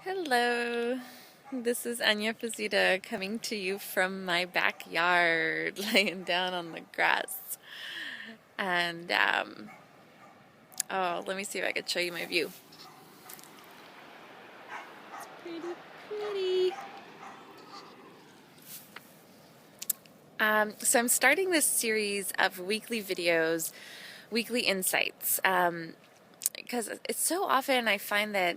Hello, this is Ania coming to you from my backyard, laying down on the grass. And, oh, let me see if I can show you my view. Pretty, pretty. So I'm starting this series of weekly videos, weekly insights, because it's so often I find that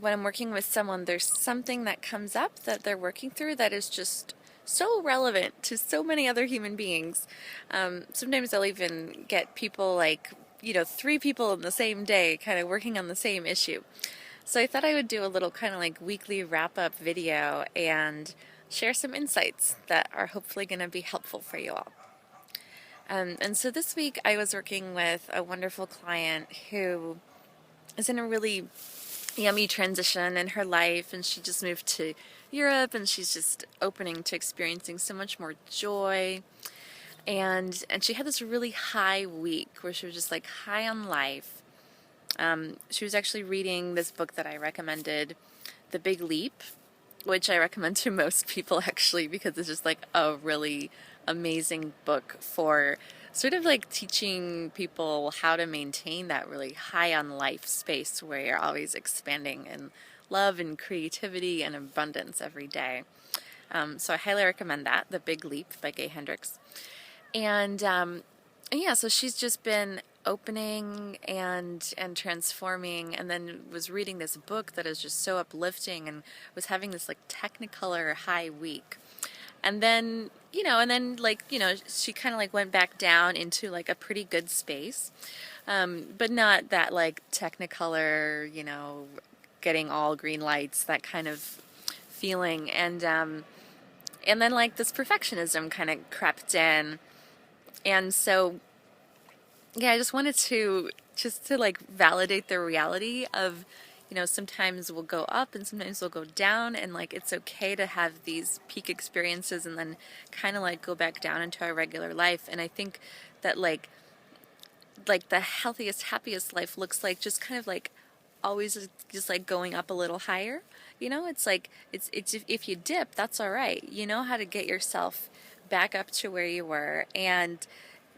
when I'm working with someone, there's something that comes up that they're working through that is just so relevant to so many other human beings. Sometimes I'll even get people like, three people in the same day kind of working on the same issue. So I thought I would do a little kind of like weekly wrap up video and share some insights that are hopefully going to be helpful for you all. And so this week I was working with a wonderful client who is in a really yummy transition in her life, and she just moved to Europe, and she's just opening to experiencing so much more joy. And she had this really high week where she was just like high on life. She was actually reading this book that I recommended, The Big Leap, which I recommend to most people actually because it's just like a really amazing book for sort of like teaching people how to maintain that really high on life space where you're always expanding in love and creativity and abundance every day. So I highly recommend that, The Big Leap by Gay Hendricks. And yeah, so she's just been opening and transforming, and then was reading this book that is just so uplifting, and was having this like technicolor high week. And then she kind of like went back down into like a pretty good space, but not that like technicolor, getting all green lights, that kind of feeling. And then like this perfectionism kind of crept in. And so, yeah, I just wanted to like validate the reality of, sometimes we'll go up and sometimes we'll go down, and like it's okay to have these peak experiences and then kind of like go back down into our regular life. And I think that like the healthiest, happiest life looks like just kind of like always just like going up a little higher. It's like it's if you dip, that's all right. You know how to get yourself back up to where you were, and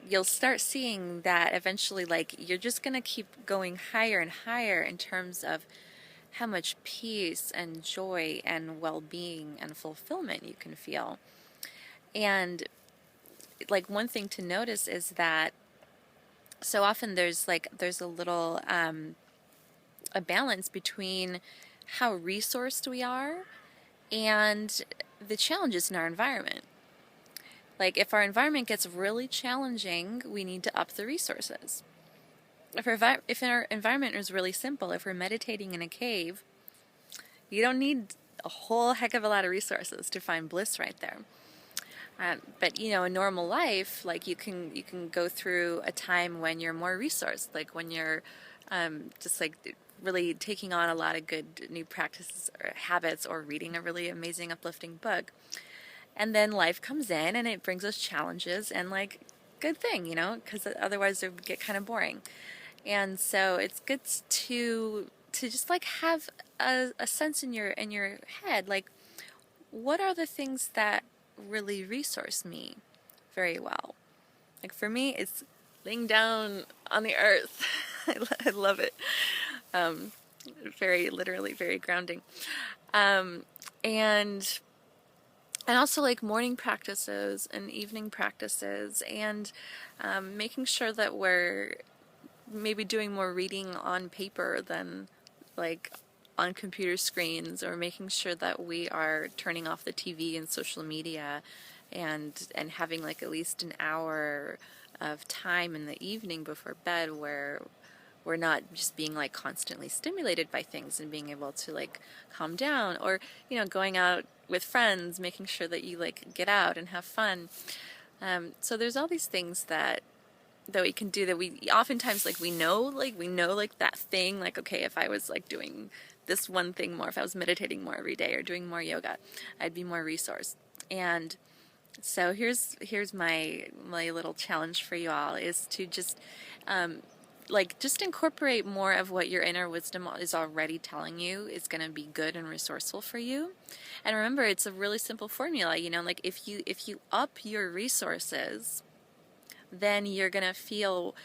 you'll start seeing that eventually like you're just going to keep going higher and higher in terms of how much peace and joy and well-being and fulfillment you can feel. And like one thing to notice is that so often there's a little a balance between how resourced we are and the challenges in our environment. Like if our environment gets really challenging, we need to up the resources. If our environment is really simple, if we're meditating in a cave, you don't need a whole heck of a lot of resources to find bliss right there. But in normal life, like you can go through a time when you're more resourced, like when you're just like really taking on a lot of good new practices or habits, or reading a really amazing, uplifting book. And then life comes in and it brings us challenges, and like, good thing, because otherwise it would get kind of boring. And so it's good to just like have a sense in your head, like, what are the things that really resource me very well? Like for me, it's laying down on the earth. I love it. Very literally, very grounding. Um, and and also like morning practices and evening practices, and making sure that we're maybe doing more reading on paper than like on computer screens, or making sure that we are turning off the TV and social media, and having like at least an hour of time in the evening before bed where we're not just being like constantly stimulated by things, and being able to like calm down, or going out with friends, making sure that you like get out and have fun. So there's all these things that we can do, that we oftentimes like we know like that thing, like, okay, if I was like doing this one thing more, if I was meditating more every day or doing more yoga, I'd be more resourced. And so here's my little challenge for you all, is to just like just incorporate more of what your inner wisdom is already telling you is going to be good and resourceful for you. And remember, it's a really simple formula, you know, like if you up your resources, then you're going to feel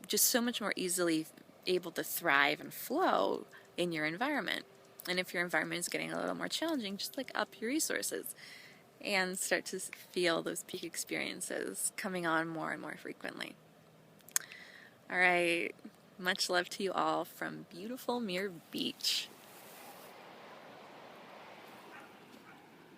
just so much more easily able to thrive and flow in your environment. And if your environment is getting a little more challenging, just like up your resources and start to feel those peak experiences coming on more and more frequently. All right, much love to you all from beautiful Muir Beach.